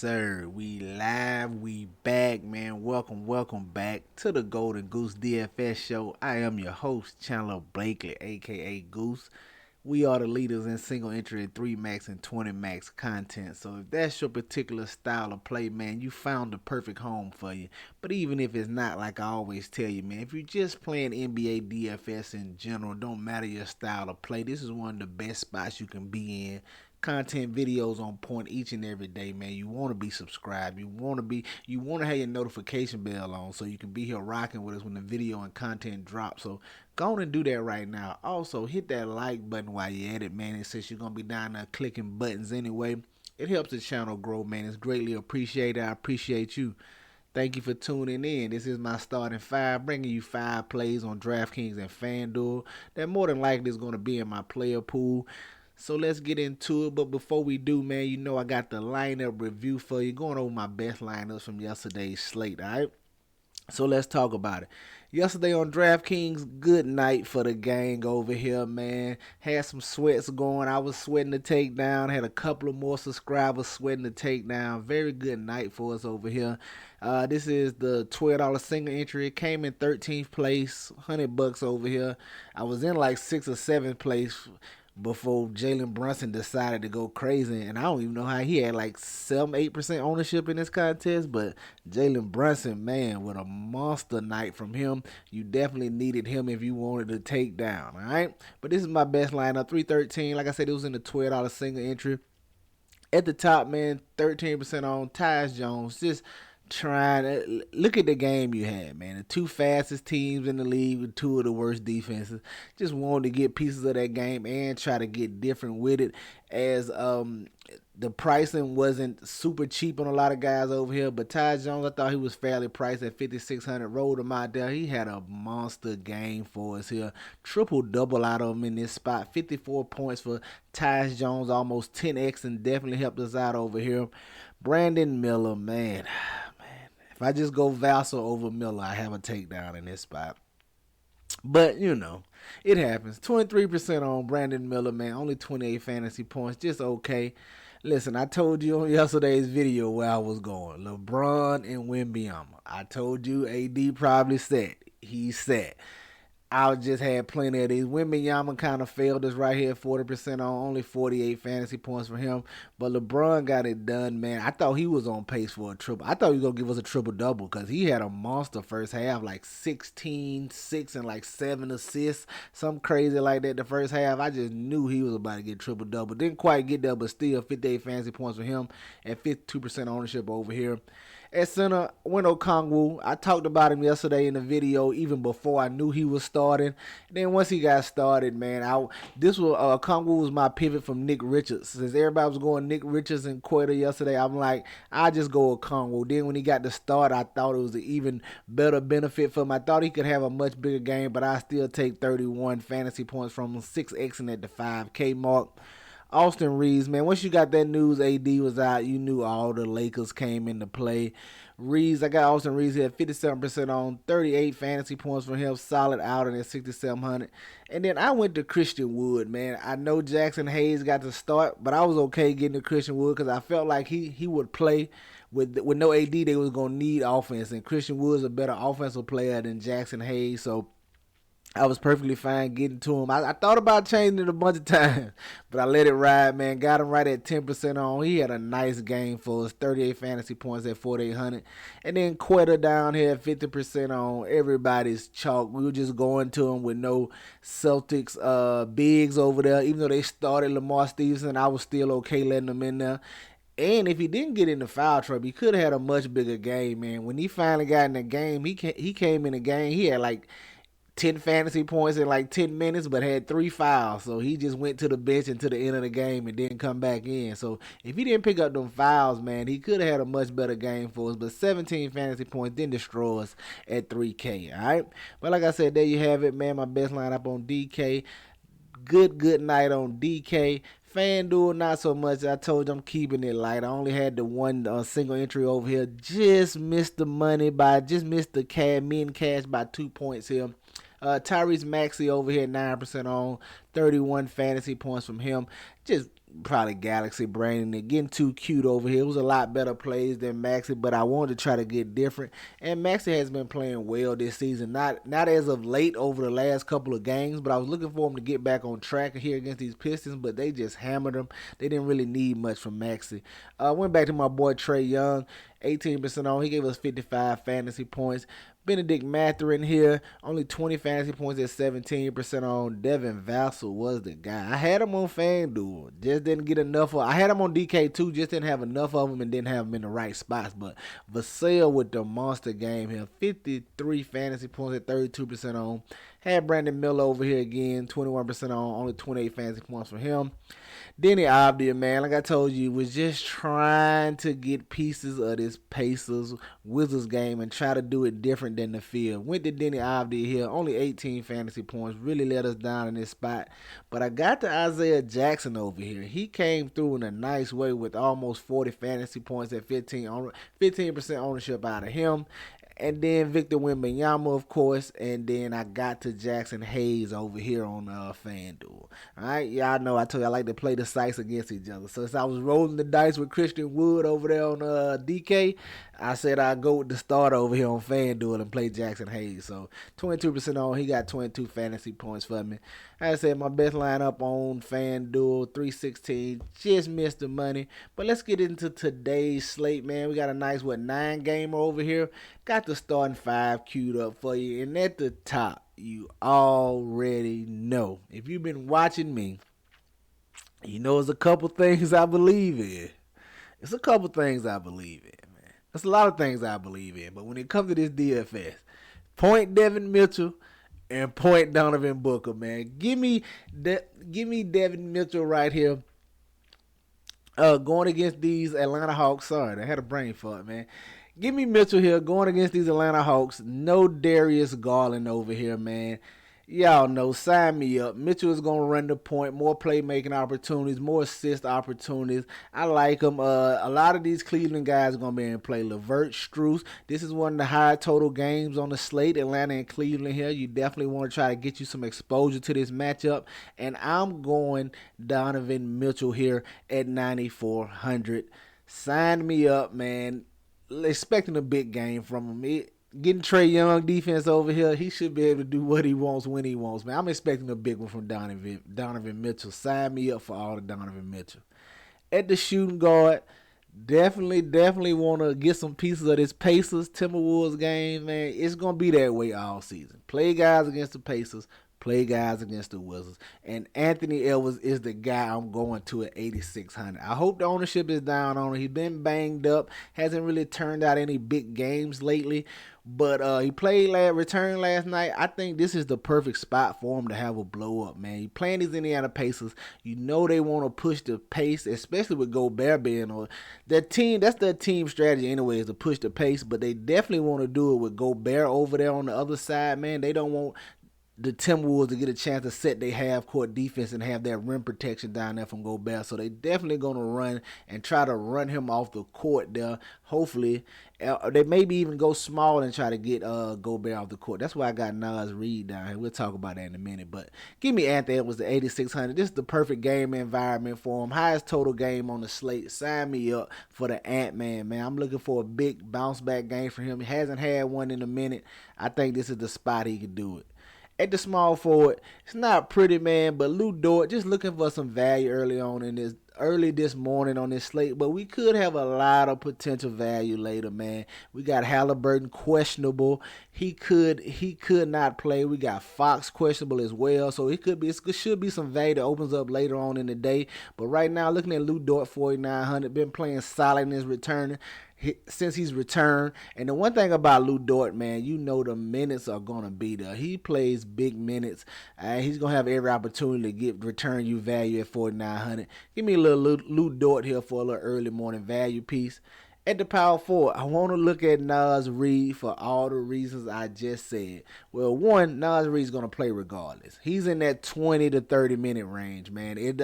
sir. We live, we back, man. Welcome back to the Golden Goose DFS show. I am your host, Chandler Blakely, aka Goose. We are the leaders in single entry and 3 max and 20 max content. So if that's your particular style of play, man, you found the perfect home for you. But even if it's not, like I always tell you, man, if you're just playing NBA DFS in general, don't matter your style of play, this is one of the best spots you can be in. Content videos on point each and every day, man. You want to be subscribed. You want to have your notification bell on so you can be here rocking with us when the video and content drops. So go on and do that right now. Also, hit that like button while you're at it, man. And since you're gonna be down there clicking buttons anyway, it helps the channel grow, man. It's greatly appreciated. I appreciate you. Thank you for tuning in. This is my starting five, bringing you 5 plays on DraftKings and FanDuel. That more than likely is going to be in my player pool. So let's get into it. But before we do, man, you know I got the lineup review for you. Going over my best lineups from yesterday's slate, all right? So let's talk about it. Yesterday on DraftKings, good night for the gang over here, man. Had some sweats going. I was sweating the takedown. Had a couple of more subscribers sweating the takedown. Very good night for us over here. This is the $12 single entry. It came in 13th place, $100 over here. I was in like 6th or 7th place before Jalen Brunson decided to go crazy. And I don't even know how he had like 7-8% ownership in this contest. But Jalen Brunson, man, with a monster night from him. You definitely needed him if you wanted to take down. All right. But this is my best lineup. 313. Like I said, it was in the $12 single entry. At the top, man, 13% on Tyus Jones. Just trying to look at the game you had, man. The two fastest teams in the league with two of the worst defenses. Just wanted to get pieces of that game and try to get different with it. As the pricing wasn't super cheap on a lot of guys over here, but Ty Jones, I thought he was fairly priced at 5,600. Rolled him out there. He had a monster game for us here. Triple double out of him in this spot. 54 points for Ty Jones, almost 10x, and definitely helped us out over here. Brandon Miller, man. If I just go Vassell over Miller, I have a takedown in this spot. But, you know, it happens. 23% on Brandon Miller, man. Only 28 fantasy points. Just okay. Listen, I told you on yesterday's video where I was going. LeBron and Wembanyama. I told you AD probably set. He set. I just had plenty of these. Wembanyama kind of failed us right here, 40% on, only 48 fantasy points for him. But LeBron got it done, man. I thought he was on pace for a triple. I thought he was going to give us a triple-double because he had a monster first half, like 16, 6, and like 7 assists, something crazy like that the first half. I just knew he was about to get triple-double. Didn't quite get there, but still 58 fantasy points for him and 52% ownership over here. At center, Wendell Kongwu. I talked about him yesterday in the video, even before I knew he was starting. And then once he got started, man, Kongwu was my pivot from Nick Richards. Since everybody was going Nick Richards and Quetta yesterday, I'm like, I just go with Kongwu. Then when he got the start, I thought it was an even better benefit for him. I thought he could have a much bigger game, but I still take 31 fantasy points from him, 6xing at the 5K mark. Austin Reeves, man, once you got that news AD was out, you knew all the Lakers came into play. Reeves, I got Austin Reeves here at 57% on, 38 fantasy points for him, solid outing at 6,700. And then I went to Christian Wood, man. I know Jackson Hayes got to start, but I was okay getting to Christian Wood because I felt like he would play. With no AD, they was going to need offense, and Christian Wood's a better offensive player than Jackson Hayes, so I was perfectly fine getting to him. I thought about changing it a bunch of times, but I let it ride, man. Got him right at 10% on. He had a nice game for us. 38 fantasy points at 4,800. And then Quetta down here at 50% on. Everybody's chalk. We were just going to him with no Celtics bigs over there. Even though they started Lamar Stevenson, I was still okay letting them in there. And if he didn't get into foul trouble, he could have had a much bigger game, man. When he finally got in the game, he came in the game. He had like 10 fantasy points in like 10 minutes, but had 3 fouls. So he just went to the bench until the end of the game and didn't come back in. So if he didn't pick up them fouls, man, he could have had a much better game for us. But 17 fantasy points didn't destroy us at 3K, all right? But like I said, there you have it, man. My best lineup on DK. Good night on DK. FanDuel, not so much. I told you I'm keeping it light. I only had the one single entry over here. Just missed the cash by 2 points here. Tyrese Maxey over here, 9% on, 31 fantasy points from him. Just probably Galaxy Brain, and they're getting too cute over here. It was a lot better plays than Maxi, but I wanted to try to get different. And Maxi has been playing well this season. Not as of late over the last couple of games, but I was looking for him to get back on track here against these Pistons, but they just hammered him. They didn't really need much from Maxi. Went back to my boy Trey Young, 18% on. He gave us 55 fantasy points. Benedict Mathurin here, only 20 fantasy points at 17% on. Devin Vassell was the guy. I had him on FanDuel, just didn't get enough of. I had him on DK too, just didn't have enough of him and didn't have him in the right spots. But Vassell with the monster game here, 53 fantasy points at 32% on. Had Brandon Miller over here again, 21% on, only 28 fantasy points for him. Denny Abdia, man, like I told you, was just trying to get pieces of this Pacers Wizards game and try to do it different than the field. Went to Denny Abdia here, only 18 fantasy points, really let us down in this spot. But I got to Isaiah Jackson over here. He came through in a nice way with almost 40 fantasy points at 15% ownership out of him. And then Victor Wembanyama, of course, and then I got to Jackson Hayes over here on FanDuel. All right, y'all know I told you I like to play the sites against each other. So since I was rolling the dice with Christian Wood over there on DK, I said I'd go with the starter over here on FanDuel and play Jackson Hayes. So 22% on, he got 22 fantasy points for me. Like I said, my best lineup on FanDuel, 316, just missed the money. But let's get into today's slate, man. We got a nice, 9-gamer over here. Got the starting 5 queued up for you. And at the top, you already know. If you've been watching me, you know there's a couple things I believe in. It's a couple things I believe in, man. There's a lot of things I believe in. But when it comes to this DFS, point Devin Mitchell and point Donovan Booker, man. Give me Devin Mitchell right here. Going against these Atlanta Hawks. Sorry, I had a brain fart, man. Give me Mitchell here going against these Atlanta Hawks. No Darius Garland over here, man. Y'all know, sign me up. Mitchell is going to run the point, more playmaking opportunities, more assist opportunities. I like him. A lot of these Cleveland guys are going to be able to play. LeVert, Strus. This is one of the high total games on the slate, Atlanta and Cleveland here. You definitely want to try to get you some exposure to this matchup. And I'm going Donovan Mitchell here at 9,400. Sign me up, man. Expecting a big game from him. Getting Trey Young defense over here, he should be able to do what he wants when he wants, man. I'm expecting a big one from Donovan Mitchell. Sign me up for all the Donovan Mitchell. At the shooting guard, definitely want to get some pieces of this Pacers Timberwolves game, man. It's going to be that way all season. Play guys against the Pacers, play guys against the Wizards. And Anthony Edwards is the guy I'm going to at 8,600. I hope the ownership is down on him. He's been banged up. Hasn't really turned out any big games lately. But he returned last night. I think this is the perfect spot for him to have a blow up, man. You're playing these Indiana Pacers. You know they want to push the pace, especially with Gobert being on their team. That's their team strategy anyway, is to push the pace. But they definitely want to do it with Gobert over there on the other side, man. They don't want the Timberwolves to get a chance to set their half-court defense and have that rim protection down there from Gobert. So they definitely going to run and try to run him off the court there. Hopefully, they maybe even go small and try to get Gobert off the court. That's why I got Nas Reed down here. We'll talk about that in a minute. But give me Anthony Edwards at 8,600. This is the perfect game environment for him. Highest total game on the slate. Sign me up for the Ant-Man, man. I'm looking for a big bounce-back game for him. He hasn't had one in a minute. I think this is the spot he could do it. At the small forward, it's not pretty, man, but Lou Dort, just looking for some value early this morning on this slate, but we could have a lot of potential value later, man. We got Halliburton questionable. He could not play. We got Fox questionable as well, so it should be some value that opens up later on in the day. But right now, looking at Lou Dort, 4,900, been playing solid in his return since he's returned. And the one thing about Lou Dort, man, you know the minutes are going to be there. He plays big minutes. He's going to have every opportunity to return you value at 4,900. Give me a little Lou Dort here for a little early morning value piece. At the power forward, I want to look at Nas Reed for all the reasons I just said. Well, one, Nas Reed's going to play regardless. He's in that 20 to 30 minute range, man. It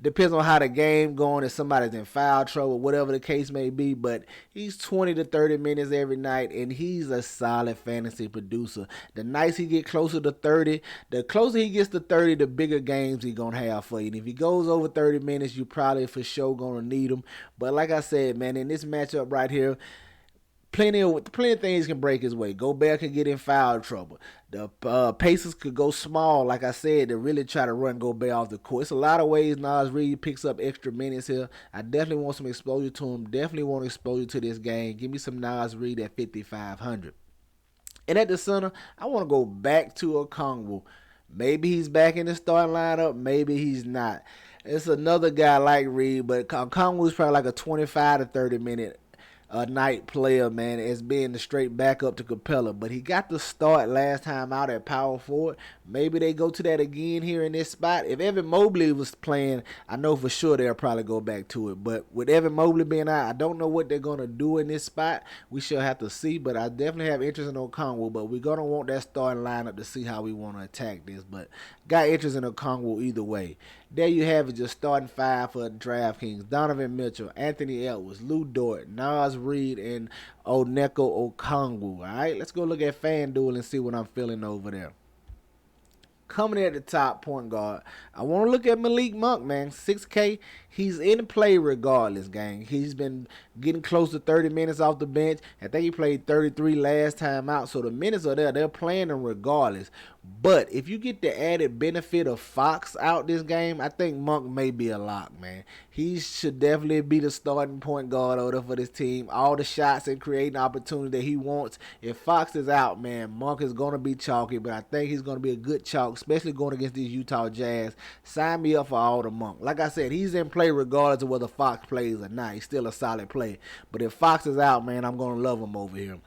depends on how the game going, if somebody's in foul trouble, whatever the case may be, but he's 20 to 30 minutes every night, and he's a solid fantasy producer. The nights he get closer to 30, the closer he gets to 30, the bigger games he's going to have for you. And if he goes over 30 minutes, you probably for sure going to need him. But like I said, man, in this matchup right here, plenty of things can break his way. Gobert can get in foul trouble. The Pacers could go small, like I said, to really try to run Gobert off the court. It's a lot of ways Nas Reed picks up extra minutes here. I definitely want some exposure to him. Definitely want exposure to this game. Give me some Nas Reed at 5,500. And at the center, I want to go back to Okongwu. Maybe he's back in the starting lineup. Maybe he's not. It's another guy like Reed, but Okongwu's probably like a 25 to 30 minute night player, man, as being the straight backup to Capella. But he got the start last time out at power forward. Maybe they go to that again here in this spot. If Evan Mobley was playing, I know for sure they'll probably go back to it. But with Evan Mobley being out, I don't know what they're going to do in this spot. We shall have to see. But I definitely have interest in Okongwu. But we're going to want that starting lineup to see how we want to attack this. But got interest in Okongwu either way. There you have it, just starting five for DraftKings. Donovan Mitchell, Anthony Edwards, Lou Dort, Nas Reed, and Onyeka Okongwu. All right, let's go look at FanDuel and see what I'm feeling over there. Coming at the top point guard, I want to look at Malik Monk, man. 6K, he's in play regardless, gang. He's been getting close to 30 minutes off the bench. I think he played 33 last time out, so the minutes are there. They're playing them regardless. But if you get the added benefit of Fox out this game, I think Monk may be a lock, man. He should definitely be the starting point guard over for this team. All the shots and creating opportunity that he wants. If Fox is out, man, Monk is going to be chalky, but I think he's going to be a good chalk, especially going against these Utah Jazz. Sign me up for all the Monk. Like I said, he's in play regardless of whether Fox plays or not. He's still a solid play. But if Fox is out, man, I'm going to love him over here.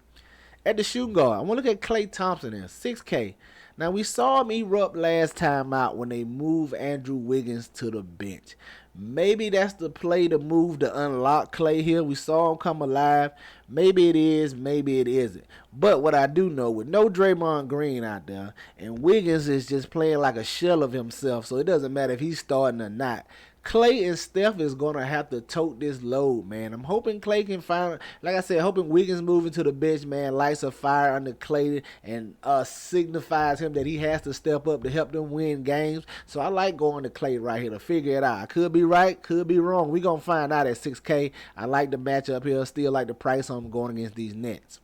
At the shooting guard, I want to look at Klay Thompson here, 6K. Now, we saw him erupt last time out when they moved Andrew Wiggins to the bench. Maybe that's the play to move to unlock Klay here. We saw him come alive. Maybe it is, maybe it isn't. But what I do know, with no Draymond Green out there, and Wiggins is just playing like a shell of himself, so it doesn't matter if he's starting or not. Klay and Steph is going to have to tote this load, man. I'm hoping Klay can find, like I said, hoping Wiggins moving to the bench, man, lights a fire under Klay and signifies him that he has to step up to help them win games. So I like going to Klay right here to figure it out. I could be right, could be wrong. We're going to find out at 6K. I like the matchup here. Still like the price on going against these Nets.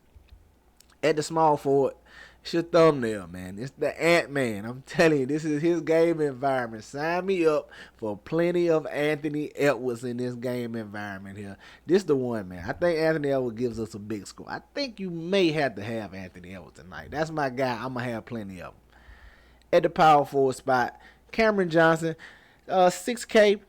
At the small forward, it's your thumbnail, man. It's the Ant-Man. I'm telling you, this is his game environment. Sign me up for plenty of Anthony Edwards in this game environment here. This the one, man. I think Anthony Edwards gives us a big score. I think you may have to have Anthony Edwards tonight. That's my guy. I'm going to have plenty of them. At the power forward spot, Cameron Johnson, 6K.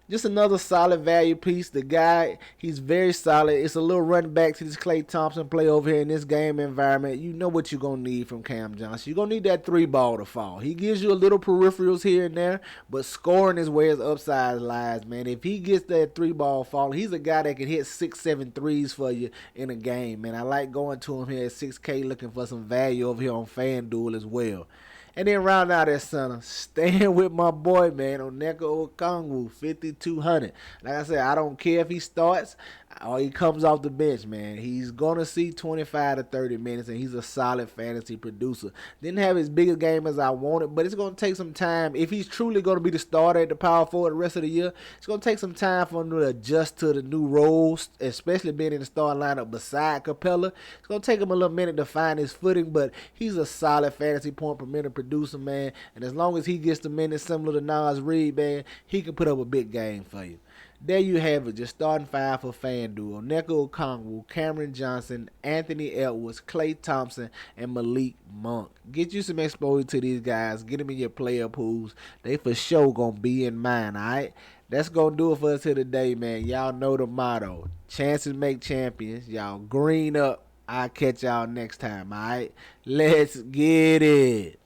Just another solid value piece. The guy, he's very solid. It's a little run back to this Klay Thompson play over here in this game environment. You know what you're going to need from Cam Johnson. You're going to need that three ball to fall. He gives you a little peripherals here and there, but scoring is where his upside lies, man. If he gets that three ball falling, he's a guy that can hit 6-7 threes for you in a game, man. I like going to him here at 6K looking for some value over here on FanDuel as well. And then round out that center, staying with my boy, man, Onyeka Okongwu, 5,200. Like I said, I don't care if he starts or he comes off the bench, man. He's going to see 25 to 30 minutes, and he's a solid fantasy producer. Didn't have as big a game as I wanted, but it's going to take some time. If he's truly going to be the starter at the power forward the rest of the year, it's going to take some time for him to adjust to the new roles, especially being in the starting lineup beside Capella. It's going to take him a little minute to find his footing, but he's a solid fantasy point per minute producer, man. And as long as he gets the minutes similar to Nas Reed, man, he can put up a big game for you. There you have it, just starting five for FanDuel. Onyeka Okongwu, Cameron Johnson, Anthony Edwards, Klay Thompson, and Malik Monk. Get you some exposure to these guys. Get them in your player pools. They for sure going to be in mine, all right? That's going to do it for us here today, man. Y'all know the motto. Chances make champions. Y'all green up. I'll catch y'all next time, all right? Let's get it.